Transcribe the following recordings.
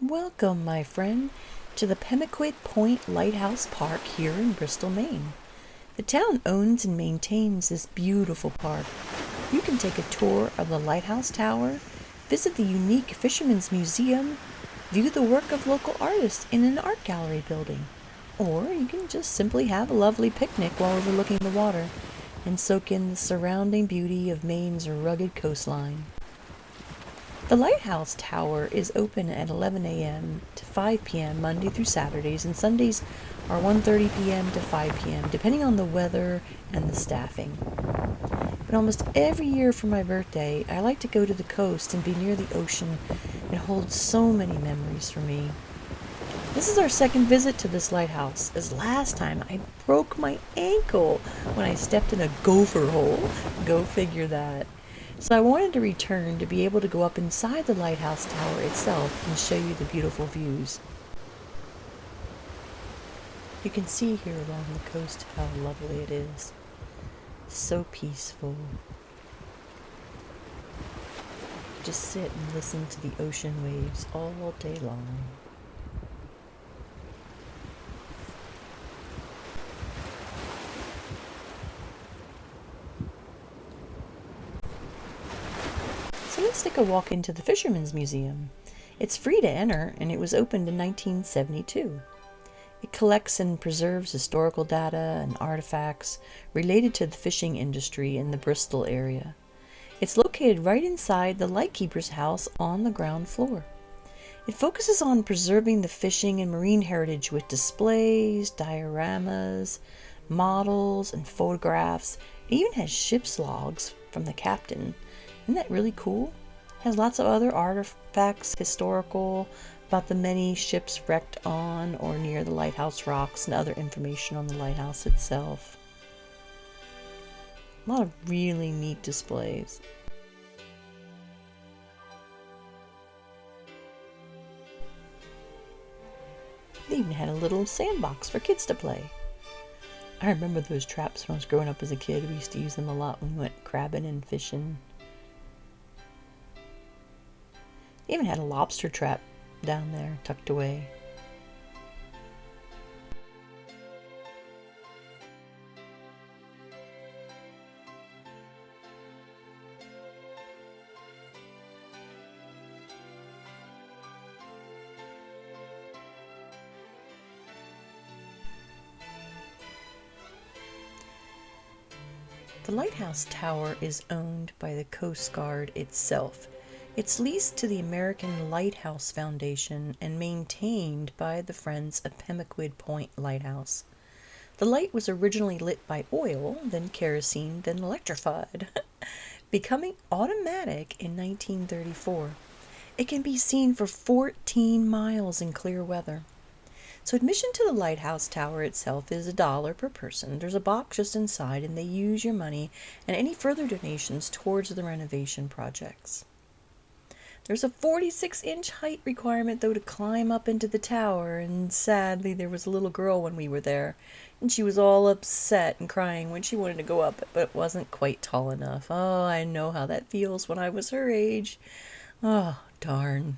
Welcome, my friend, to the Pemaquid Point Lighthouse Park here in Bristol, Maine. The town owns and maintains this beautiful park. You can take a tour of the Lighthouse Tower, visit the unique Fisherman's Museum, view the work of local artists in an art gallery building, or you can just simply have a lovely picnic while overlooking the water and soak in the surrounding beauty of Maine's rugged coastline. The Lighthouse Tower is open at 11 a.m. to 5 p.m. Monday through Saturdays, and Sundays are 1:30 p.m. to 5 p.m., depending on the weather and the staffing. But almost every year for my birthday, I like to go to the coast and be near the ocean. It holds so many memories for me. This is our second visit to this lighthouse, as last time I broke my ankle when I stepped in a gopher hole. Go figure that. So I wanted to return to be able to go up inside the Lighthouse Tower itself and show you the beautiful views. You can see here along the coast how lovely it is. So peaceful. Just sit and listen to the ocean waves all day long. So let's take a walk into the Fisherman's Museum. It's free to enter, and it was opened in 1972. It collects and preserves historical data and artifacts related to the fishing industry in the Bristol area. It's located right inside the lightkeeper's house on the ground floor. It focuses on preserving the fishing and marine heritage with displays, dioramas, models, and photographs. It even has ship's logs from the captain. Isn't that really cool? It has lots of other artifacts, historical, about the many ships wrecked on or near the lighthouse rocks, and other information on the lighthouse itself. A lot of really neat displays. They even had a little sandbox for kids to play. I remember those traps when I was growing up as a kid. We used to use them a lot when we went crabbing and fishing. They even had a lobster trap down there, tucked away. The Lighthouse Tower is owned by the Coast Guard itself. It's leased to the American Lighthouse Foundation and maintained by the Friends of Pemaquid Point Lighthouse. The light was originally lit by oil, then kerosene, then electrified, becoming automatic in 1934. It can be seen for 14 miles in clear weather. So admission to the Lighthouse Tower itself is $1 per person. There's a box just inside, and they use your money and any further donations towards the renovation projects. There's a 46-inch height requirement, though, to climb up into the tower, and sadly there was a little girl when we were there, and she was all upset and crying when she wanted to go up, but it wasn't quite tall enough. Oh, I know how that feels when I was her age. Oh, darn.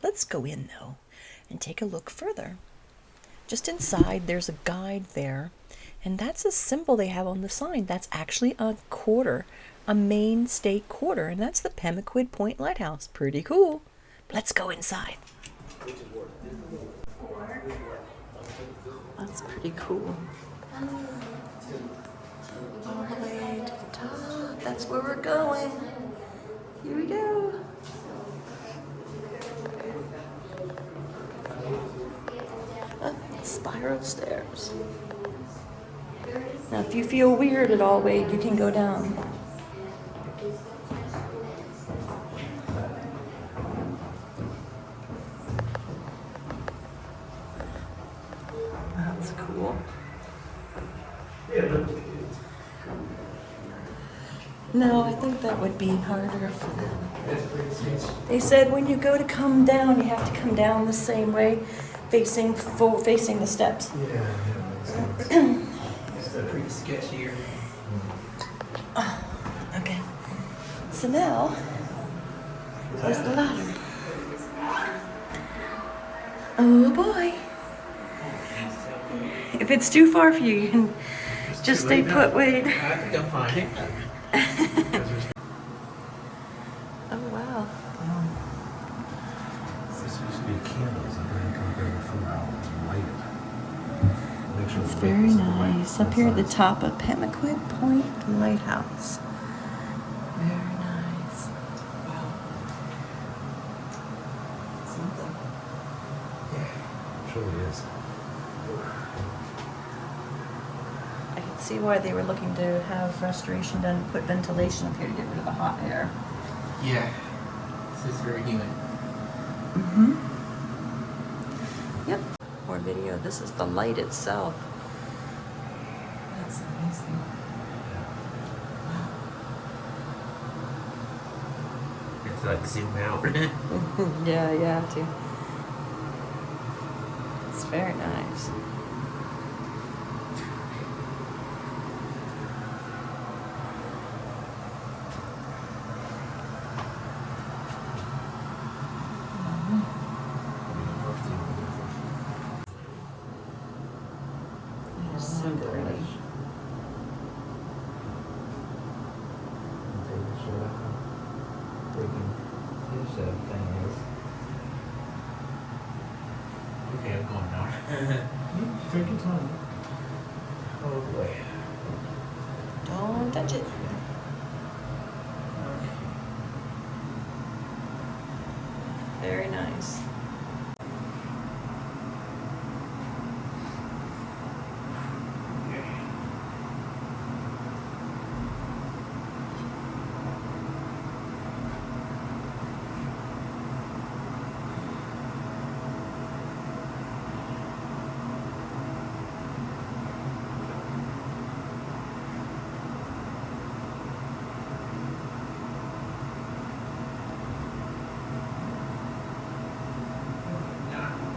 Let's go in, though, and take a look further. Just inside, there's a guide there, and that's a symbol they have on the sign. That's actually a quarter. A Maine state quarter, and that's the Pemaquid Point Lighthouse. Pretty cool. Let's go inside. That's pretty cool. All the way to the top. That's where we're going. Here we go. Oh, spiral stairs. Now, if you feel weird at all, Wade, you can go down. That's cool. No, I think that would be harder for them. They said when you go to come down, you have to come down the same way, facing the steps. Yeah. It's pretty sketchy here. Okay. So now, there's the ladder. Oh boy. If it's too far for you, you can just stay put, Wade. I think I'm fine. Oh wow. This used to be candles, and then come grab a food out and light it. Make sure It's the very wick is on the right nice. Up here at the size. top of Pemaquid Point Lighthouse. Very nice. Wow. Something. It truly is. I can see why they were looking to have restoration done, put ventilation up here to get rid of the hot air. Yeah. This is very humid. Mm-hmm. Yep. More video. This is the light itself. That's amazing. It's like zoom out. Yeah, you have to. It's very nice. It's so pretty. Okay, I'm going now. Take your time. Oh boy. Don't touch it. Very nice.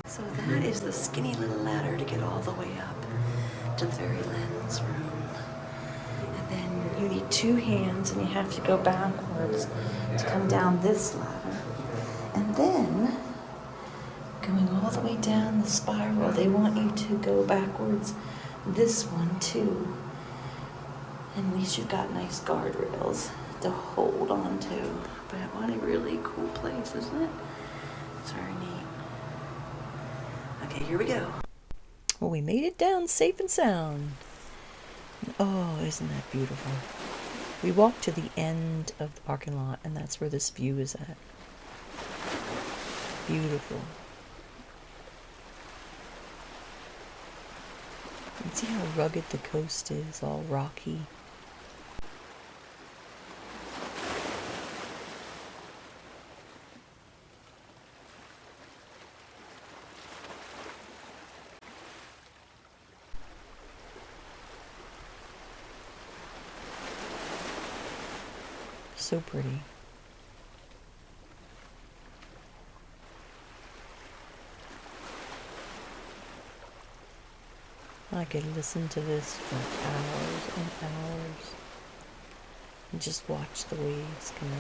So that is the skinny little ladder to get all the way up to the very lens room. And then you need two hands and you have to go backwards to come down this ladder. And then, going all the way down the spiral, they want you to go backwards this one too. And at least you've got nice guardrails to hold on to. But what a really cool place, isn't it? It's very neat. Okay, here we go. Well, we made it down safe and sound. Oh, isn't that beautiful? We walked to the end of the parking lot, and that's where this view is at. Beautiful. You can see how rugged the coast is, all rocky. So pretty. I could listen to this for hours and hours and just watch the waves come in.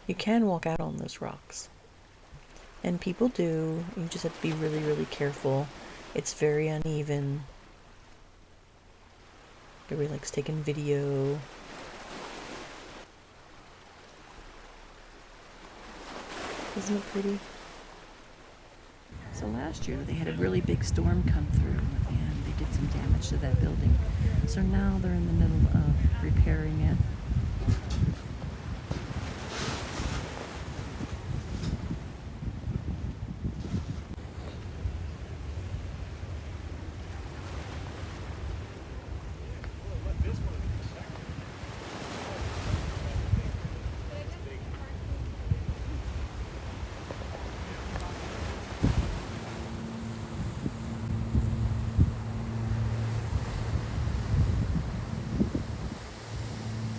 You can walk out on those rocks. And people do. You just have to be really, really careful. It's very uneven. Everybody likes taking video. Isn't it pretty? So last year they had a really big storm come through and they did some damage to that building. So now they're in the middle of repairing it.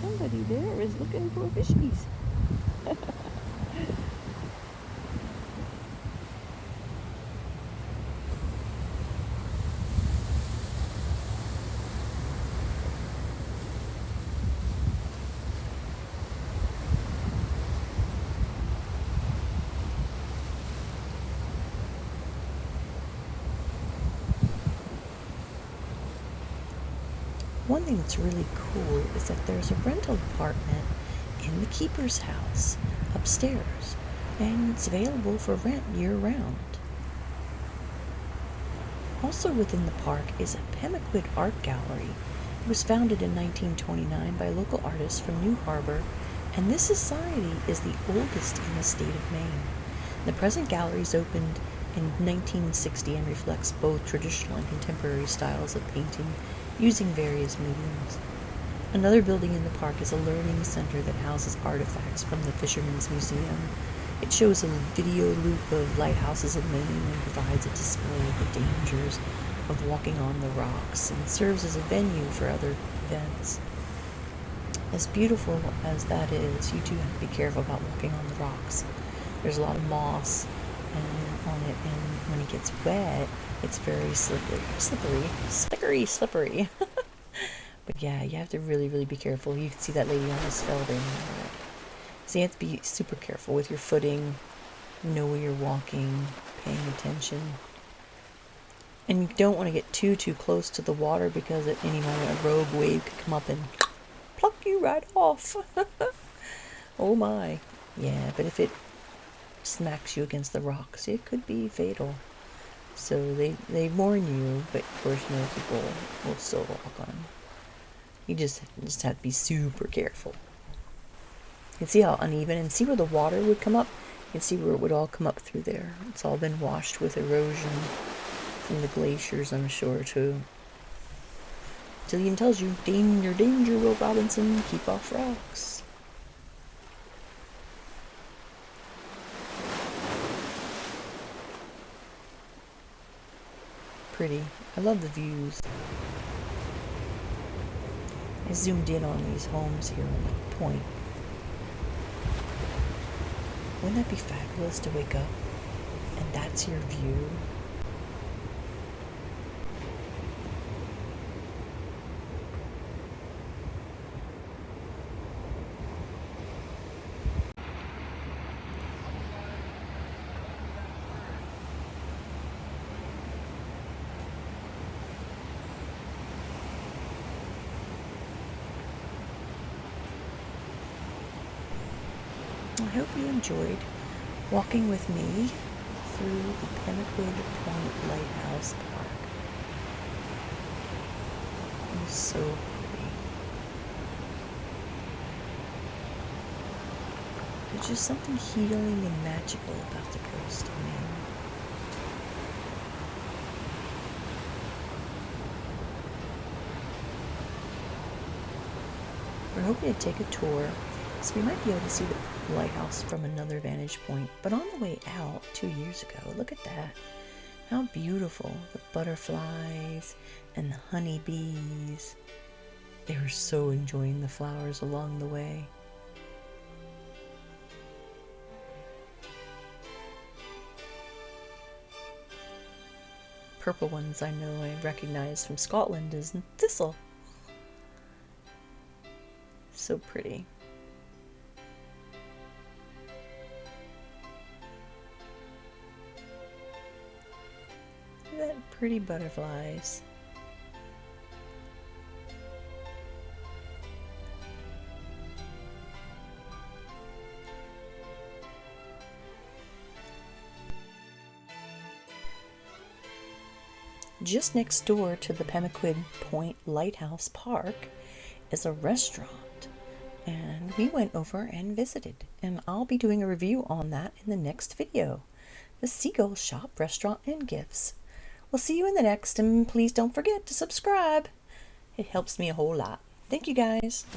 Somebody there is looking for fishies. thing that's really cool is that there's a rental apartment in the keeper's house upstairs, and it's available for rent year-round. Also within the park is a Pemaquid art gallery. It was founded in 1929 by local artists from New Harbor, and this society is the oldest in the state of Maine. The present gallery is opened in 1960 and reflects both traditional and contemporary styles of painting using various mediums. Another building in the park is a learning center that houses artifacts from the Fisherman's Museum. It shows a video loop of lighthouses in Maine and provides a display of the dangers of walking on the rocks and serves as a venue for other events. As beautiful as that is, you do have to be careful about walking on the rocks. There's a lot of moss on it, and when it gets wet, it's very slippery. But yeah, you have to really be careful. You can see that lady almost fell there. So you have to be super careful with your footing, know where you're walking, paying attention. And you don't want to get too close to the water, because at any moment a rogue wave could come up and pluck you right off. Oh my. Yeah, but if it smacks you against the rocks, it could be fatal. So they warn you, but of course, people will still walk on. You just have to be super careful. You can see how uneven, and see where the water would come up. You can see where it would all come up through there. It's all been washed with erosion from the glaciers, I'm sure, too. It even tells you, danger, danger, Will Robinson, keep off rocks. Pretty. I love the views. I zoomed in on these homes here on the point. Wouldn't that be fabulous to wake up and that's your view? I hope you enjoyed walking with me through the Pemaquid Point Lighthouse Park. It was so pretty. There's just something healing and magical about the coast of Maine. We're hoping to take a tour, so we might be able to see the lighthouse from another vantage point. But on the way out 2 years ago, look at that. How beautiful. The butterflies and the honeybees. They were so enjoying the flowers along the way. Purple ones I know I recognize from Scotland is thistle. So pretty. Look at that pretty butterflies. Just next door to the Pemaquid Point Lighthouse Park is a restaurant, and we went over and visited, and I'll be doing a review on that in the next video. The Seagull Shop Restaurant and Gifts. We'll see you in the next, and please don't forget to subscribe. It helps me a whole lot. Thank you, guys.